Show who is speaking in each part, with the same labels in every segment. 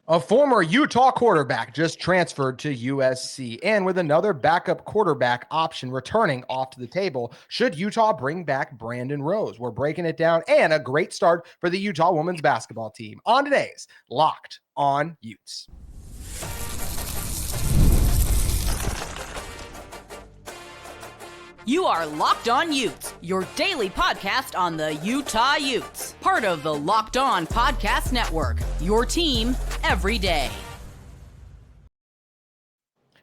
Speaker 1: A former Utah quarterback just transferred to USC, and with another backup quarterback option returning off to the table, should Utah bring back Brandon Rose? We're breaking it down, and a great start for the Utah women's basketball team on today's Locked On Utes.
Speaker 2: You are Locked On Utes, your daily podcast on the Utah Utes. Part of the Locked On Podcast Network, your team every day.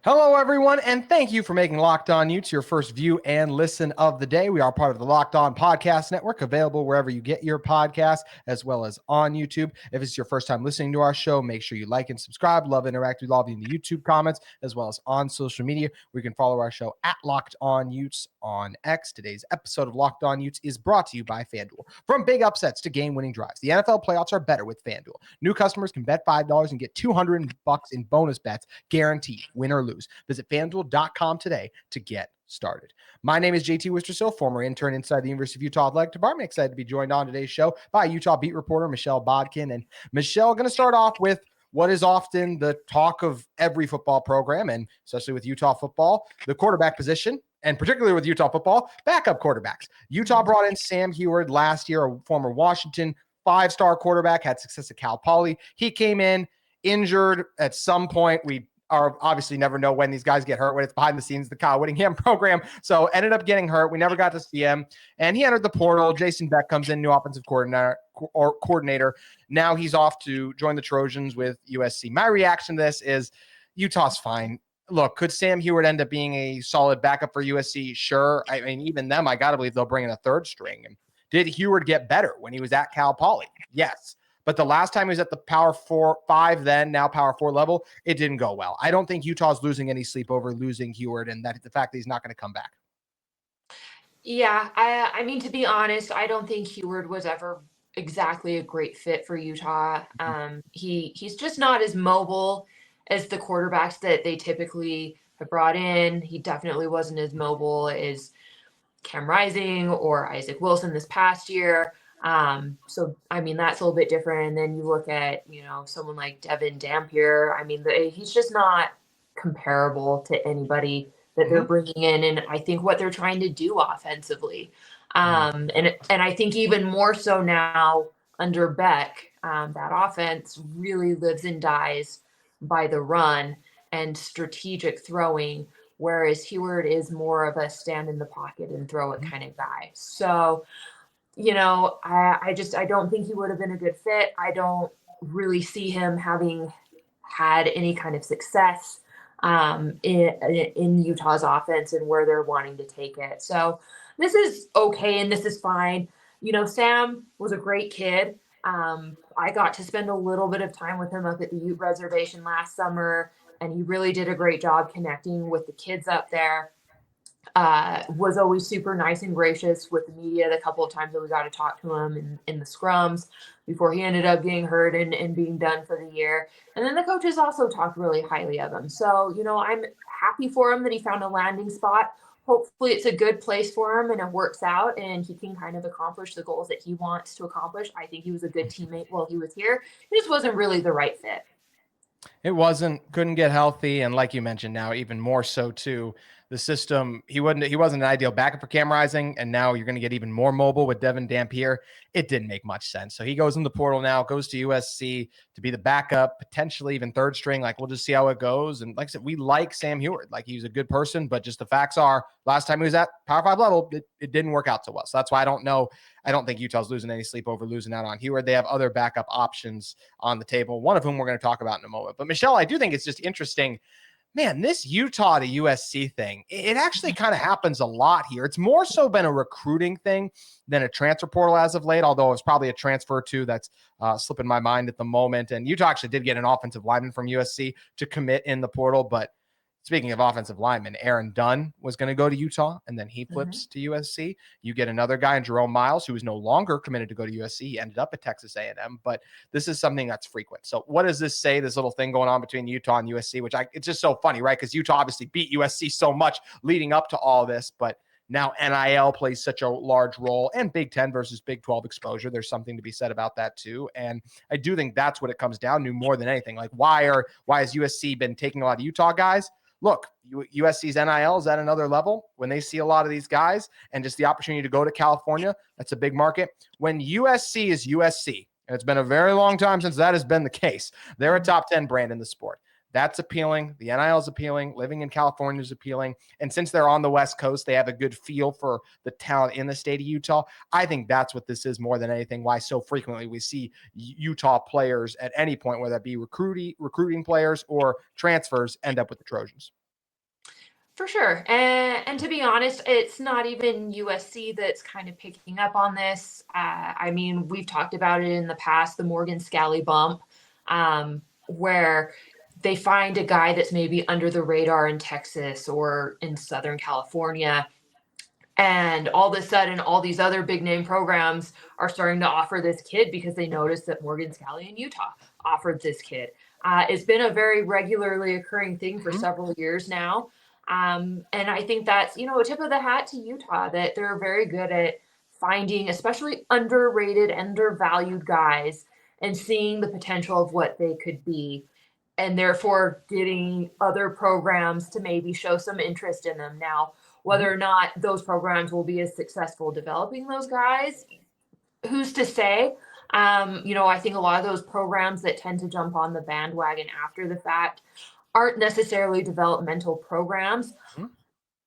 Speaker 1: Hello, everyone, and thank you for making Locked On Utes your first view and listen of the day. We are part of the Locked On Podcast Network, available wherever you get your podcasts, as well as on YouTube. If it's your first time listening to our show, make sure you like and subscribe. Love interacting with all of you in the YouTube comments, as well as on social media. We can follow our show at Locked On Utes on X. Today's episode of Locked On Utes is brought to you by FanDuel. From big upsets to game-winning drives, the NFL playoffs are better with FanDuel. New customers can bet $5 and get $200 in bonus bets, guaranteed, win or lose. Visit FanDuel.com today to get started. My name is JT Wistrcill, former intern inside the University of Utah Athletic Department. Excited to be joined on today's show by Utah beat reporter Michelle Bodkin. And Michelle, going to start off with what is often the talk of every football program, and especially with Utah football, the quarterback position, and particularly with Utah football, backup quarterbacks. Utah brought in Sam Huard last year, a former Washington five-star quarterback, had success at Cal Poly. He came in injured at some point. We are obviously never know when these guys get hurt, when it's behind the scenes, the Kyle Whittingham program. So ended up getting hurt. We never got to see him. And he entered the portal. Jason Beck comes in, new offensive coordinator. Now he's off to join the Trojans with USC. My reaction to this is Utah's fine. Look, could Sam Huard end up being a solid backup for USC? Sure. I mean, even them, I got to believe they'll bring in a third string. And did Huard get better when he was at Cal Poly? Yes. But the last time he was at the Power 5, then now Power 4 level, it didn't go well. I don't think Utah's losing any sleep over losing Huard, and that the fact that he's not going to come back.
Speaker 3: Yeah, I mean, to be honest, I don't think Huard was ever exactly a great fit for Utah. He's just not as mobile as the quarterbacks that they typically have brought in. He definitely wasn't as mobile as Cam Rising or Isaac Wilson this past year. So, I mean, that's a little bit different. And then you look at, someone like Devin Dampier. I mean, he's just not comparable to anybody that they're bringing in. And I think what they're trying to do offensively. And I think even more so now under Beck, that offense really lives and dies by the run and strategic throwing, whereas Huard is more of a stand in the pocket and throw it kind of guy. So, I don't think he would have been a good fit. I don't really see him having had any kind of success in Utah's offense and where they're wanting to take it. So this is okay, and this is fine. Sam was a great kid. I got to spend a little bit of time with him up at the Ute Reservation last summer, and he really did a great job connecting with the kids up there. Was always super nice and gracious with the media the couple of times that we got to talk to him in the scrums before he ended up getting hurt and being done for the year. And then the coaches also talked really highly of him. So, I'm happy for him that he found a landing spot. Hopefully it's a good place for him and it works out and he can kind of accomplish the goals that he wants to accomplish. I think he was a good teammate while he was here. He just wasn't really the right fit.
Speaker 1: It couldn't get healthy. And like you mentioned now, even more so too, the system, he wasn't an ideal backup for Cam Rising, and now you're going to get even more mobile with Devin Dampier. It didn't make much sense. So he goes in the portal now, goes to USC to be the backup, potentially even third string. Like, we'll just see how it goes. And like I said, we like Sam Huard. Like, he's a good person, but just the facts are, last time he was at Power 5 level, it didn't work out so well. So that's why I don't think Utah's losing any sleep over losing out on Huard. They have other backup options on the table, one of whom we're going to talk about in a moment. But Michelle, I do think it's just interesting. Man, this Utah to USC thing, it actually kind of happens a lot here. It's more so been a recruiting thing than a transfer portal as of late, although it's probably a transfer too that's slipping my mind at the moment. And Utah actually did get an offensive lineman from USC to commit in the portal, but speaking of offensive linemen, Aaron Dunn was going to go to Utah, and then he flips to USC. You get another guy in Jerome Miles, who is no longer committed to go to USC. He ended up at Texas A&M, but this is something that's frequent. So what does this say, this little thing going on between Utah and USC, it's just so funny, right? Because Utah obviously beat USC so much leading up to all this, but Now NIL plays such a large role, and Big 10 versus Big 12 exposure. There's something to be said about that too. And I do think that's what it comes down to more than anything. Like why has USC been taking a lot of Utah guys? Look, USC's NIL is at another level. When they see a lot of these guys and just the opportunity to go to California, that's a big market. When USC is USC, and it's been a very long time since that has been the case, they're a top 10 brand in the sport. That's appealing. The NIL is appealing. Living in California is appealing. And since they're on the West Coast, they have a good feel for the talent in the state of Utah. I think that's what this is more than anything, why so frequently we see Utah players at any point, whether that be recruiting players or transfers, end up with the Trojans.
Speaker 3: For sure. And to be honest, it's not even USC that's kind of picking up on this. I mean, we've talked about it in the past, the Morgan Scalley bump, where they find a guy that's maybe under the radar in Texas or in Southern California. And all of a sudden, all these other big name programs are starting to offer this kid because they noticed that Morgan Scalley in Utah offered this kid. It's been a very regularly occurring thing for several years now. And I think that's, a tip of the hat to Utah, that they're very good at finding especially underrated, undervalued guys and seeing the potential of what they could be, and therefore getting other programs to maybe show some interest in them. Now, whether or not those programs will be as successful developing those guys, who's to say? I think a lot of those programs that tend to jump on the bandwagon after the fact aren't necessarily developmental programs.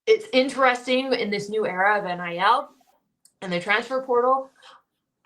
Speaker 3: It's interesting in this new era of NIL and the transfer portal.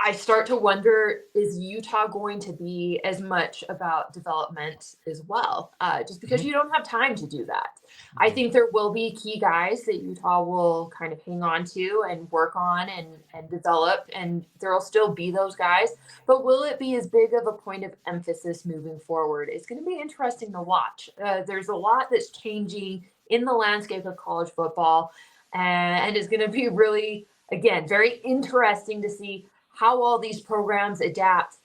Speaker 3: I start to wonder, is Utah going to be as much about development as well? Just because you don't have time to do that. I think there will be key guys that Utah will kind of hang on to and work on and develop, and there will still be those guys. But will it be as big of a point of emphasis moving forward? It's going to be interesting to watch. There's a lot that's changing in the landscape of college football, and it's going to be really, again, very interesting to see how all these programs adapt.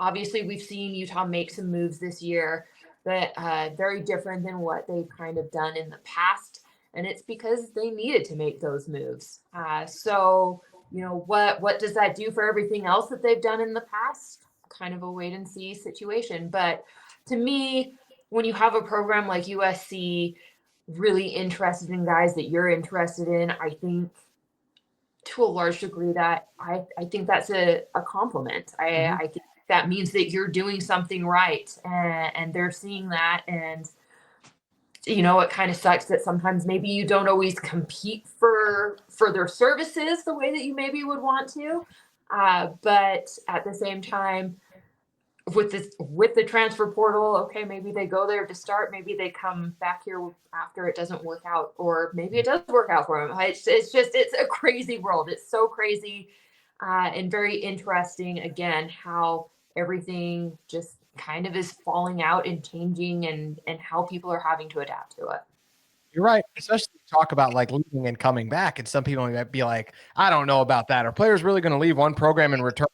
Speaker 3: Obviously, we've seen Utah make some moves this year that very different than what they've kind of done in the past. And it's because they needed to make those moves. So, what does that do for everything else that they've done in the past? Kind of a wait and see situation. But to me, when you have a program like USC really interested in guys that you're interested in, I think to a large degree that I think that's a compliment. I think that means that you're doing something right, and they're seeing that. And it kind of sucks that sometimes maybe you don't always compete for their services the way that you maybe would want to, but at the same time, with the transfer portal, okay, maybe they go there to start, maybe they come back here after it doesn't work out, or maybe it does work out for them. It's a crazy world. It's so crazy, and very interesting, again, how everything just kind of is falling out and changing, and how people are having to adapt to it.
Speaker 1: You're right. Especially talk about like leaving and coming back. And some people might be like, I don't know about that. Are players really going to leave one program and return?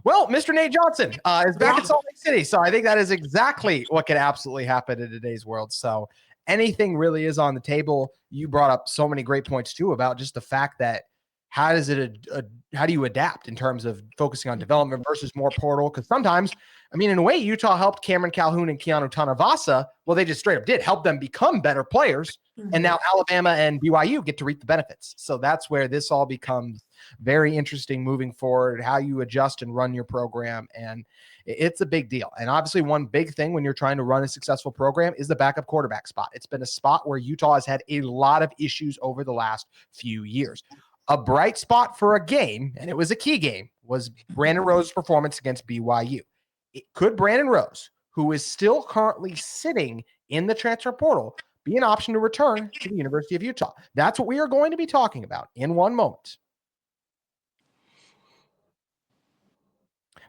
Speaker 1: Well, Mr. Nate Johnson is back in Salt Lake City. So I think that is exactly what could absolutely happen in today's world. So anything really is on the table. You brought up so many great points too about just the fact that how do you adapt in terms of focusing on development versus more portal? Because sometimes, I mean, in a way, Utah helped Cameron Calhoun and Keanu Tanavasa. Well, they just straight up did help them become better players. And now Alabama and BYU get to reap the benefits. So that's where this all becomes very interesting moving forward, how you adjust and run your program. And it's a big deal. And obviously one big thing when you're trying to run a successful program is the backup quarterback spot. It's been a spot where Utah has had a lot of issues over the last few years. A bright spot for a game, and it was a key game, was Brandon Rose's performance against BYU. Could Brandon Rose, who is still currently sitting in the transfer portal, be an option to return to the University of Utah? That's what we are going to be talking about in one moment.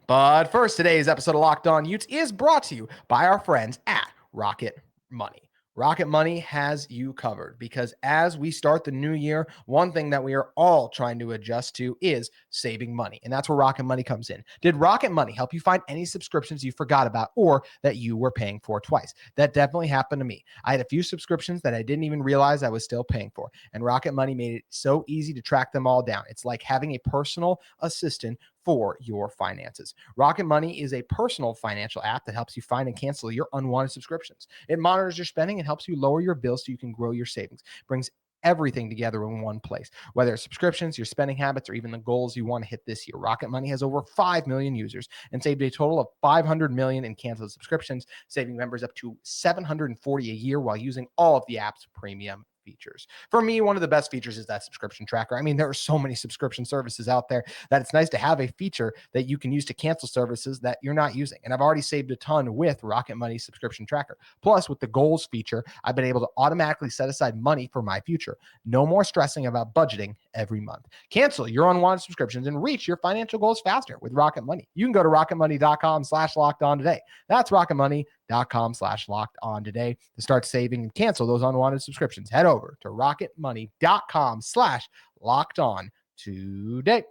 Speaker 1: But first, today's episode of Locked On Utes is brought to you by our friends at Rocket Money. Rocket Money has you covered, because as we start the new year, one thing that we are all trying to adjust to is saving money. And that's where Rocket Money comes in. Did Rocket Money help you find any subscriptions you forgot about or that you were paying for twice? That definitely happened to me. I had a few subscriptions that I didn't even realize I was still paying for, and Rocket Money made it so easy to track them all down. It's like having a personal assistant for your finances. Rocket Money is a personal financial app that helps you find and cancel your unwanted subscriptions. It monitors your spending and helps you lower your bills so you can grow your savings. Brings everything together in one place, whether it's subscriptions, your spending habits, or even the goals you want to hit this year. Rocket Money has over 5 million users and saved a total of 500 million in canceled subscriptions, saving members up to $740 a year while using all of the app's premium features. For me, one of the best features is that subscription tracker. I mean, there are so many subscription services out there that it's nice to have a feature that you can use to cancel services that you're not using. And I've already saved a ton with Rocket Money subscription tracker. Plus, with the goals feature, I've been able to automatically set aside money for my future. No more stressing about budgeting every month. Cancel your unwanted subscriptions and reach your financial goals faster with Rocket Money. You can go to rocketmoney.com/locked-on today. That's rocketmoney.com/locked-on today to start saving and cancel those unwanted subscriptions. Head over to rocketmoney.com/locked-on today.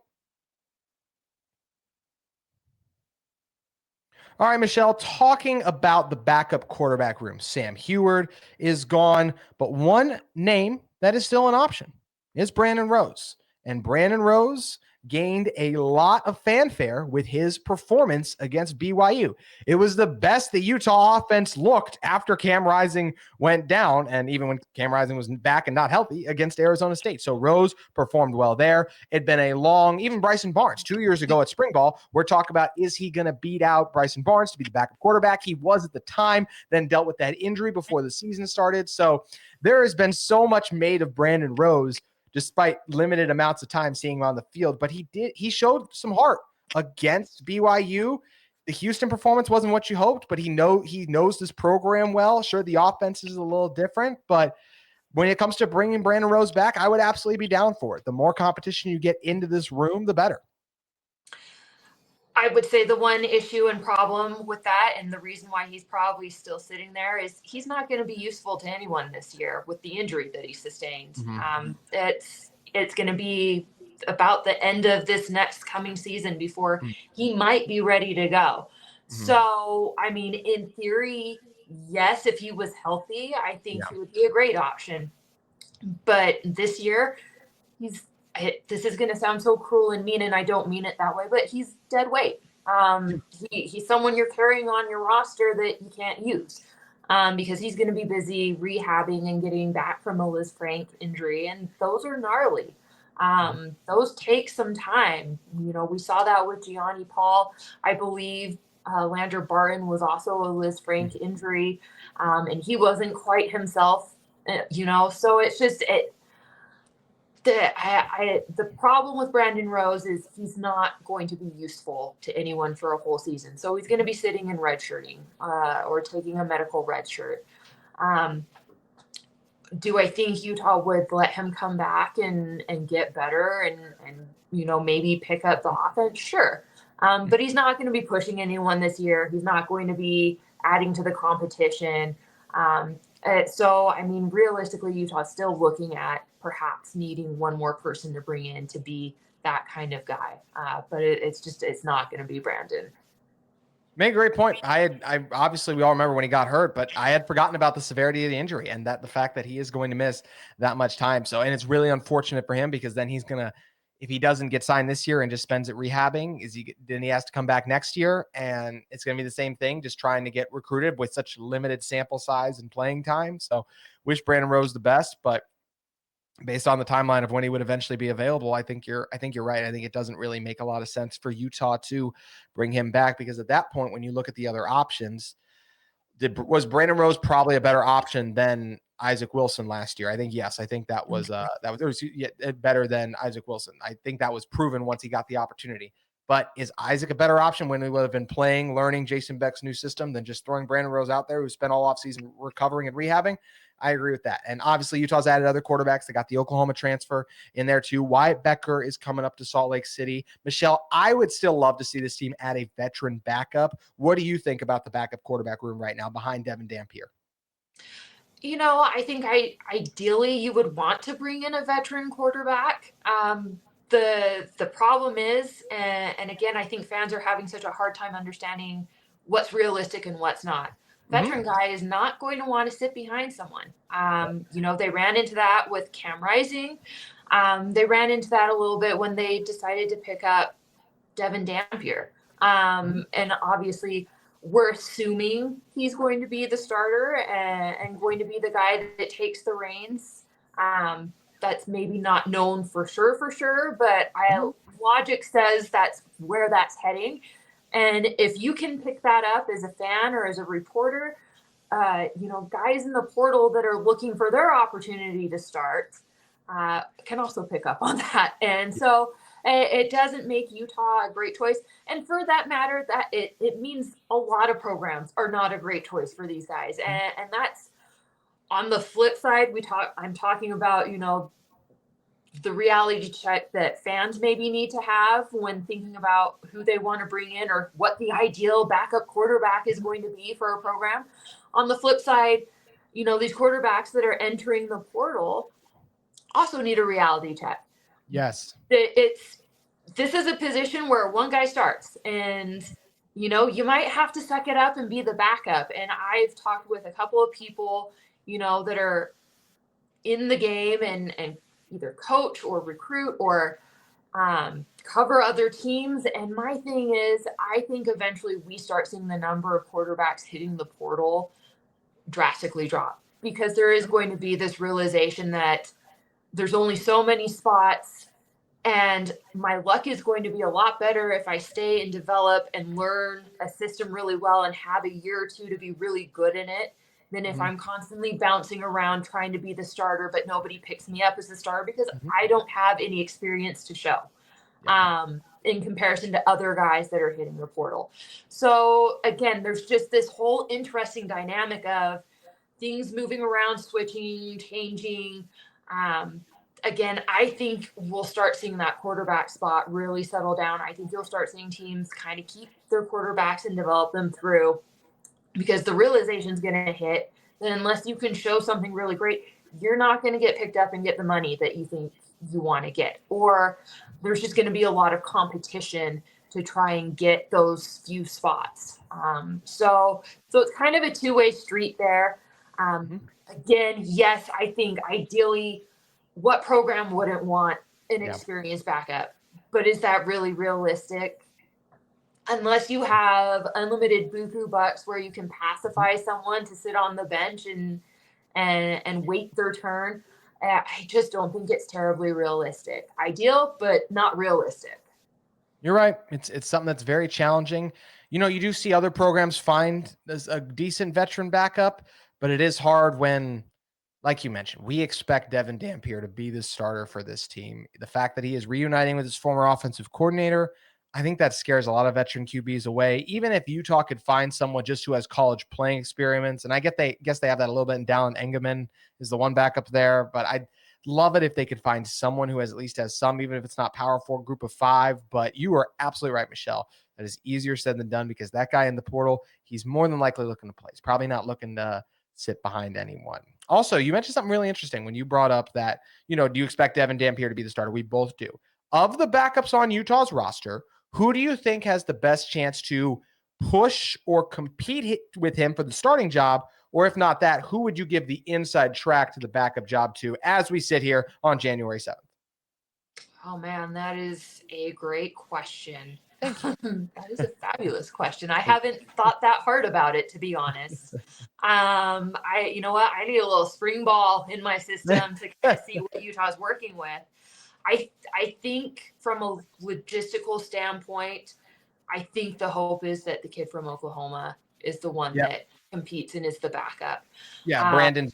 Speaker 1: All right, Michelle, talking about the backup quarterback room. Sam Huard is gone, but one name that is still an option is Brandon Rose. And Brandon Rose gained a lot of fanfare with his performance against BYU. It was the best the Utah offense looked after Cam Rising went down, and even when Cam Rising was back and not healthy, against Arizona State. So Rose performed well there. It'd been a long, even Bryson Barnes 2 years ago at spring ball, we're talking about, is he going to beat out Bryson Barnes to be the backup quarterback? He was at the time, then dealt with that injury before the season started. So there has been so much made of Brandon Rose despite limited amounts of time seeing him on the field. But he showed some heart against BYU. The Houston performance wasn't what you hoped, but he knows this program well. Sure, the offense is a little different, but when it comes to bringing Brandon Rose back, I would absolutely be down for it. The more competition you get into this room, the better.
Speaker 3: I would say the one issue and problem with that, and the reason why he's probably still sitting there, is he's not going to be useful to anyone this year with the injury that he sustained. Mm-hmm. It's going to be about the end of this next coming season before he might be ready to go. Mm-hmm. So, I mean, in theory, yes, if he was healthy, I think he would be a great option. But this year, this is going to sound so cruel and mean, and I don't mean it that way, but he's dead weight. He's someone you're carrying on your roster that you can't use because he's going to be busy rehabbing and getting back from a Liz Frank injury, and those are gnarly. Those take some time. You know, we saw that with Gianni Paul. I believe Landry Barton was also a Liz Frank injury, and he wasn't quite himself, so it's just the problem with Brandon Rose is he's not going to be useful to anyone for a whole season. So he's going to be sitting in redshirting or taking a medical redshirt. Do I think Utah would let him come back and get better and maybe pick up the offense? Sure. But he's not going to be pushing anyone this year. He's not going to be adding to the competition. So, I mean, realistically, Utah's still looking at perhaps needing one more person to bring in to be that kind of guy. But it's not going to be Brandon.
Speaker 1: Made a great point. I obviously we all remember when he got hurt, but I had forgotten about the severity of the injury and that the fact that he is going to miss that much time. So, and it's really unfortunate for him because then he's going to, if he doesn't get signed this year and just spends it rehabbing, then he has to come back next year, and it's going to be the same thing, just trying to get recruited with such limited sample size and playing time. So wish Brandon Rose the best, but based on the timeline of when he would eventually be available, I think you're right. I think it doesn't really make a lot of sense for Utah to bring him back, because at that point, when you look at the other options, was Brandon Rose probably a better option than Isaac Wilson last year? I think yes. I think that was better than Isaac Wilson. I think that was proven once he got the opportunity. But is Isaac a better option when he would have been learning Jason Beck's new system than just throwing Brandon Rose out there who spent all offseason recovering and rehabbing? I agree with that. And obviously Utah's added other quarterbacks. They got the Oklahoma transfer in there too. Wyatt Becker is coming up to Salt Lake City. Michelle, I would still love to see this team add a veteran backup. What do you think about the backup quarterback room right now behind Devin Dampier?
Speaker 3: I think ideally you would want to bring in a veteran quarterback. The problem is, and again, I think fans are having such a hard time understanding what's realistic and what's not. Veteran guy is not going to want to sit behind someone. They ran into that with Cam Rising. They ran into that a little bit when they decided to pick up Devin Dampier. And obviously, we're assuming he's going to be the starter and going to be the guy that takes the reins. That's maybe not known for sure, but logic says that's where that's heading. And if you can pick that up as a fan or as a reporter, guys in the portal that are looking for their opportunity to start can also pick up on that. And so it doesn't make Utah a great choice. And for that matter, that it means a lot of programs are not a great choice for these guys. And that's on the flip side. I'm talking about, the reality check that fans maybe need to have when thinking about who they want to bring in or what the ideal backup quarterback is going to be for a program. On the flip side, these quarterbacks that are entering the portal also need a reality check.
Speaker 1: Yes.
Speaker 3: This is a position where one guy starts and, you might have to suck it up and be the backup. And I've talked with a couple of people, that are in the game and either coach or recruit or cover other teams. And my thing is, I think eventually we start seeing the number of quarterbacks hitting the portal drastically drop because there is going to be this realization that there's only so many spots and my luck is going to be a lot better if I stay and develop and learn a system really well and have a year or two to be really good in it than if I'm constantly bouncing around trying to be the starter, but nobody picks me up as the starter because I don't have any experience to show in comparison to other guys that are hitting the portal. So again, there's just this whole interesting dynamic of things moving around, switching, changing. Again, I think we'll start seeing that quarterback spot really settle down. I think you'll start seeing teams kind of keep their quarterbacks and develop them through because the realization is going to hit that unless you can show something really great, you're not going to get picked up and get the money that you think you want to get. Or there's just going to be a lot of competition to try and get those few spots. So it's kind of a two-way street there. Again, yes, I think ideally what program wouldn't want an experienced backup? But is that really realistic? Unless you have unlimited buku bucks where you can pacify someone to sit on the bench and wait their turn, I just don't think it's terribly realistic. Ideal, but not realistic.
Speaker 1: You're right. It's something that's very challenging. You do see other programs find a decent veteran backup, but it is hard when, like you mentioned, we expect Devin Dampier to be the starter for this team. The fact that he is reuniting with his former offensive coordinator, I think that scares a lot of veteran QBs away. Even if Utah could find someone just who has college playing experience, and I guess they have that a little bit, and Dallin Engelman is the one backup there, but I'd love it if they could find someone who at least has some, even if it's not Power 4, Group of 5. But you are absolutely right, Michelle. That is easier said than done because that guy in the portal, he's more than likely looking to play. He's probably not looking to sit behind anyone. Also, you mentioned something really interesting when you brought up that, do you expect Devin Dampier to be the starter? We both do. Of the backups on Utah's roster, who do you think has the best chance to push or compete with him for the starting job? Or if not that, who would you give the inside track to the backup job to as we sit here on January 7th?
Speaker 3: Oh, man, that is a great question. That is a fabulous question. I haven't thought that hard about it, to be honest. You know what? I need a little spring ball in my system to kind of see what Utah's working with. I think from a logistical standpoint, I think the hope is that the kid from Oklahoma is the one that competes and is the backup.
Speaker 1: Yeah, Brandon.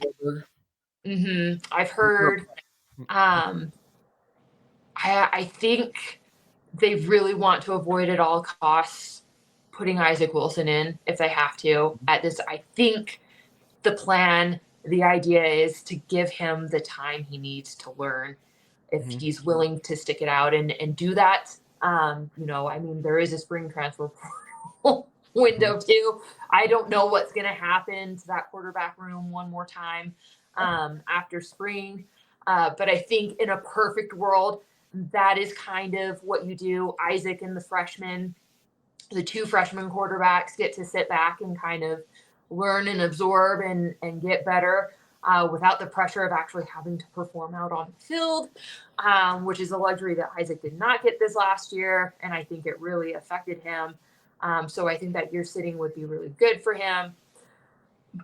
Speaker 3: I've heard. I think they really want to avoid at all costs putting Isaac Wilson in if they have to at this. I think the idea is to give him the time he needs to learn if he's willing to stick it out and do that. There is a spring transfer portal. window too. I don't know what's going to happen to that quarterback room one more time after spring. But I think in a perfect world, that is kind of what you do. Isaac and the two freshman quarterbacks get to sit back and kind of learn and absorb and get better without the pressure of actually having to perform out on the field, which is a luxury that Isaac did not get this last year. And I think it really affected him. So I think that year sitting would be really good for him.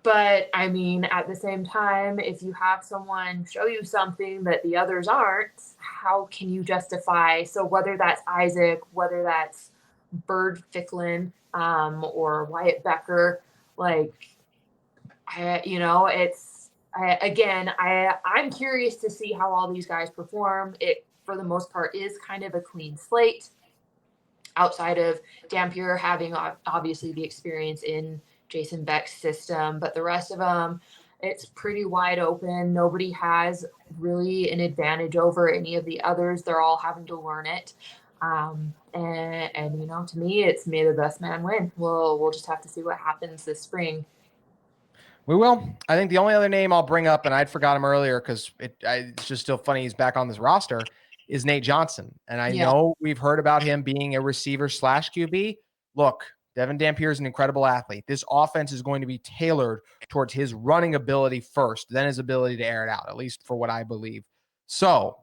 Speaker 3: But I mean, at the same time, if you have someone show you something that the others aren't, how can you justify? So whether that's Isaac, whether that's Bird Ficklin, or Wyatt Becker, I'm curious to see how all these guys perform. It, for the most part, is kind of a clean slate outside of Dampier having obviously the experience in Jason Beck's system, but the rest of them, it's pretty wide open. Nobody has really an advantage over any of the others. They're all having to learn it. And to me, it's may the best man win. We'll just have to see what happens this spring.
Speaker 1: We will. I think the only other name I'll bring up, and I'd forgot him earlier because it's just still funny he's back on this roster, is Nate Johnson. And I know we've heard about him being a receiver / QB. Look, Devin Dampier is an incredible athlete. This offense is going to be tailored towards his running ability first, then his ability to air it out, at least for what I believe. So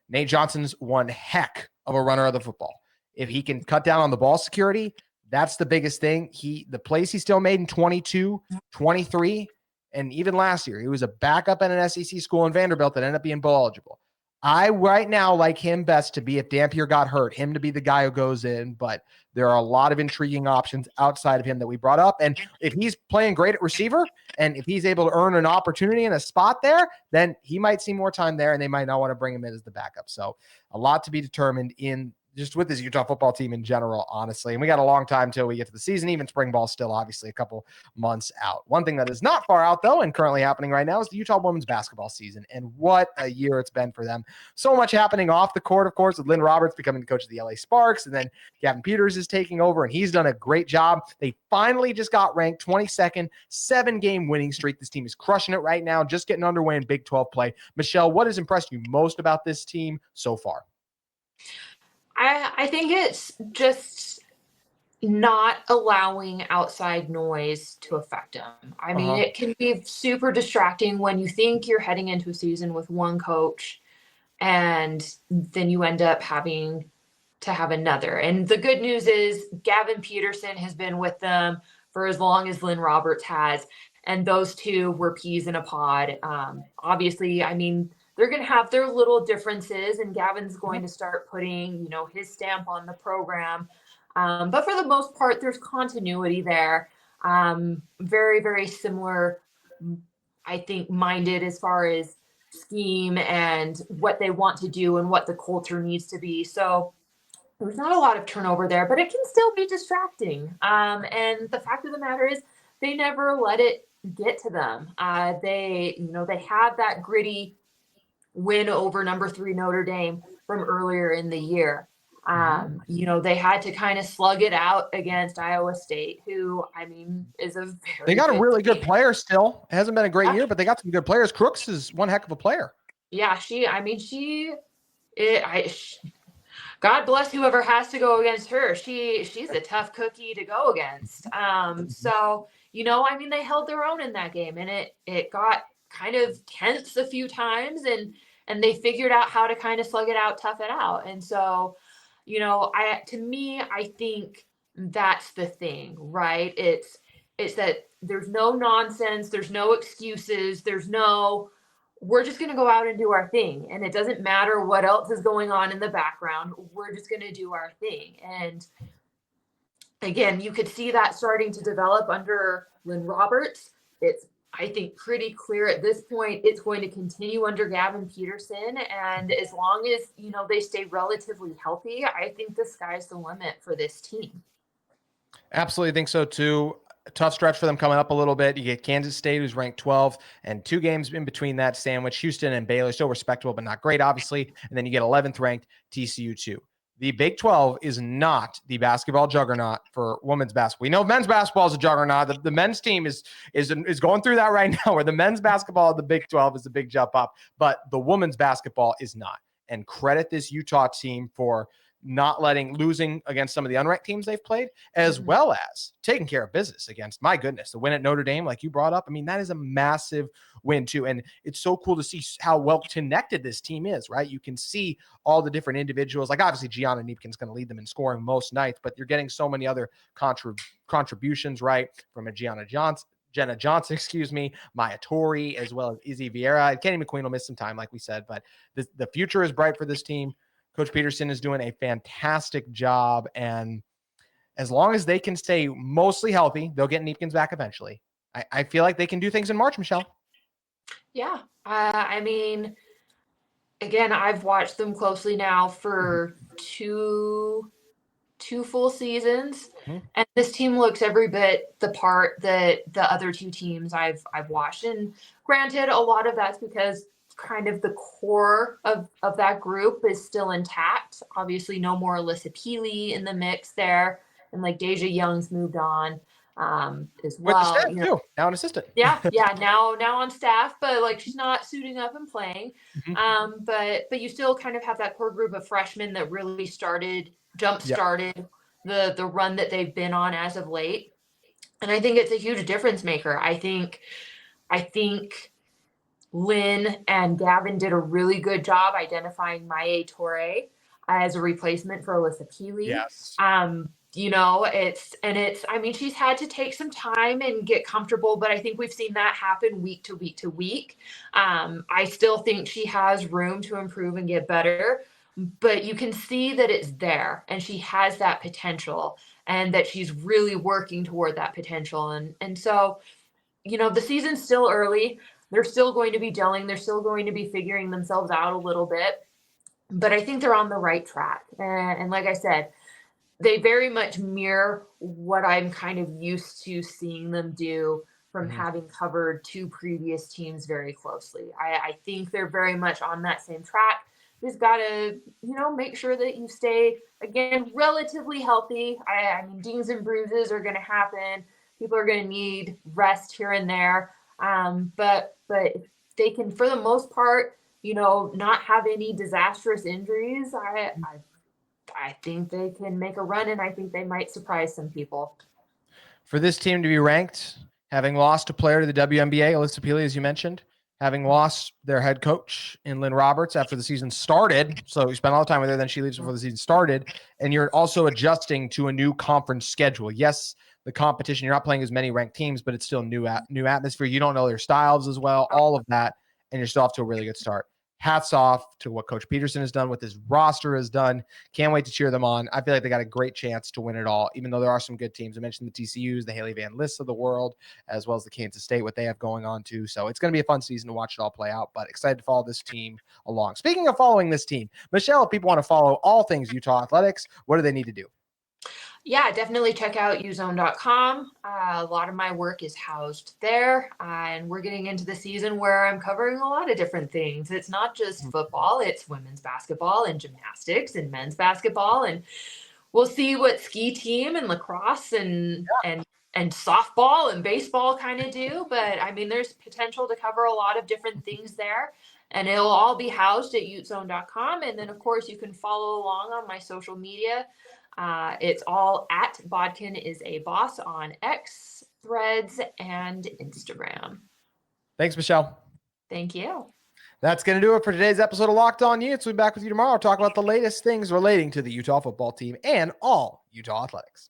Speaker 1: Nate Johnson's one heck of a runner of the football. If he can cut down on the ball security, that's the biggest thing. The plays he still made in 22, 23, and even last year, he was a backup at an SEC school in Vanderbilt that ended up being bowl eligible. I right now like him best to be, if Dampier got hurt, him to be the guy who goes in, but there are a lot of intriguing options outside of him that we brought up. And if he's playing great at receiver and if he's able to earn an opportunity in a spot there, then he might see more time there and they might not want to bring him in as the backup. So a lot to be determined in just with this Utah football team in general, honestly. And we got a long time till we get to the season. Even spring ball still obviously a couple months out. One thing that is not far out, though, and currently happening right now is the Utah women's basketball season. And what a year it's been for them. So much happening off the court, of course, with Lynn Roberts becoming the coach of the LA Sparks. And then Gavin Peters is taking over, and he's done a great job. They finally just got ranked 22nd, 7-game winning streak. This team is crushing it right now, just getting underway in Big 12 play. Michelle, what has impressed you most about this team so far?
Speaker 3: I think it's just not allowing outside noise to affect them. I mean, it can be super distracting when you think you're heading into a season with one coach and then you end up having to have another. And the good news is Gavin Peterson has been with them for as long as Lynn Roberts has. And those two were peas in a pod. Obviously, I mean, they're going to have their little differences, and Gavin's going to start putting, his stamp on the program. But for the most part, there's continuity there. Very, very similar, I think, minded as far as scheme and what they want to do and what the culture needs to be. So there's not a lot of turnover there, but it can still be distracting. And the fact of the matter is they never let it get to them. They have that gritty win over number 3 Notre Dame from earlier in the year. They had to kind of slug it out against Iowa State, who, I mean, is a very
Speaker 1: They got a really good player still. It hasn't been a great year, but they got some good players. Crooks is one heck of a player. Yeah,
Speaker 3: God bless whoever has to go against her. She's a tough cookie to go against. They held their own in that game, and it got kind of tense a few times, and they figured out how to kind of slug it out, tough it out. And so, I think that's the thing, right? It's that there's no nonsense. There's no excuses. We're just going to go out and do our thing. And it doesn't matter what else is going on in the background. We're just going to do our thing. And again, you could see that starting to develop under Lynn Roberts. It's, I think, pretty clear at this point it's going to continue under Gavin Peterson. And as long as, they stay relatively healthy, I think the sky's the limit for this team.
Speaker 1: Absolutely think so too. A tough stretch for them coming up a little bit. You get Kansas State, who's ranked 12, and 2 games in between that sandwich. Houston and Baylor, still respectable, but not great, obviously. And then you get 11th ranked TCU too. the Big 12 is not the basketball juggernaut for women's basketball. We know men's basketball is a juggernaut. The men's team is going through that right now, where the men's basketball of the Big 12 is a big jump up, but the women's basketball is not. And credit this Utah team for not losing against some of the unranked teams they've played, as well as taking care of business against, my goodness, the win at Notre Dame, like you brought up. I mean, that is a massive win too. And it's so cool to see how well connected this team is, right? You can see all the different individuals, like obviously Gianna Niepken's going to lead them in scoring most nights, but you're getting so many other contributions, right? From a Jenna Johnson, Maya Torrey, as well as Izzy Vieira. Kenny McQueen will miss some time, like we said, but the future is bright for this team. Coach Peterson is doing a fantastic job, and as long as they can stay mostly healthy, they'll get Niepkens back eventually. I feel like they can do things in March, Michelle.
Speaker 3: Yeah. I mean, again, I've watched them closely now for two full seasons, and this team looks every bit the part that the other two teams I've watched. And granted, a lot of that's because kind of the core of that group is still intact. Obviously, no more Alyssa Peely in the mix there, and like Deja Young's moved on as well.
Speaker 1: With the staff too, now an assistant.
Speaker 3: Yeah, now on staff, but like she's not suiting up and playing. But you still kind of have that core group of freshmen that really jump started the run that they've been on as of late. And I think it's a huge difference maker. I think Lynn and Gavin did a really good job identifying Maya Torre as a replacement for Alyssa Peely.
Speaker 1: Yes.
Speaker 3: I mean, she's had to take some time and get comfortable, but I think we've seen that happen week to week to week. I still think she has room to improve and get better, but you can see that it's there and she has that potential and that she's really working toward that potential. And so, the season's still early. They're still going to be gelling. They're still going to be figuring themselves out a little bit, but I think they're on the right track. And like I said, they very much mirror what I'm kind of used to seeing them do from having covered two previous teams very closely. I think they're very much on that same track. Just got to, make sure that you stay, again, relatively healthy. I mean, dings and bruises are going to happen. People are going to need rest here and there. But if they can, for the most part, not have any disastrous injuries, I think they can make a run, and I think they might surprise some people.
Speaker 1: For this team to be ranked, having lost a player to the WNBA, Alyssa Peely, as you mentioned, having lost their head coach in Lynn Roberts after the season started, so you spent all the time with her, then she leaves before the season started, and you're also adjusting to a new conference schedule. Yes, the competition, you're not playing as many ranked teams, but it's still new atmosphere. You don't know their styles as well, all of that, and you're still off to a really good start. Hats off to what Coach Peterson has done, what this roster has done. Can't wait to cheer them on. I feel like they got a great chance to win it all, even though there are some good teams. I mentioned the TCUs, the Haley Van Lists of the world, as well as the Kansas State, what they have going on too. So it's going to be a fun season to watch it all play out, but excited to follow this team along. Speaking of following this team, Michelle, if people want to follow all things Utah athletics, what do they need to do?
Speaker 3: Yeah, definitely check out UteZone.com. A lot of my work is housed there, and we're getting into the season where I'm covering a lot of different things. It's not just football, it's women's basketball and gymnastics and men's basketball, and we'll see what ski team and lacrosse and softball and baseball kind of do. But I mean, there's potential to cover a lot of different things there, and it'll all be housed at UteZone.com. And then, of course, you can follow along on my social media. It's all at Bodkin is a boss on X, Threads, and Instagram.
Speaker 1: Thanks, Michelle.
Speaker 3: Thank you.
Speaker 1: That's going to do it for today's episode of Locked On Utes. We'll be back with you tomorrow. Talk about the latest things relating to the Utah football team and all Utah athletics.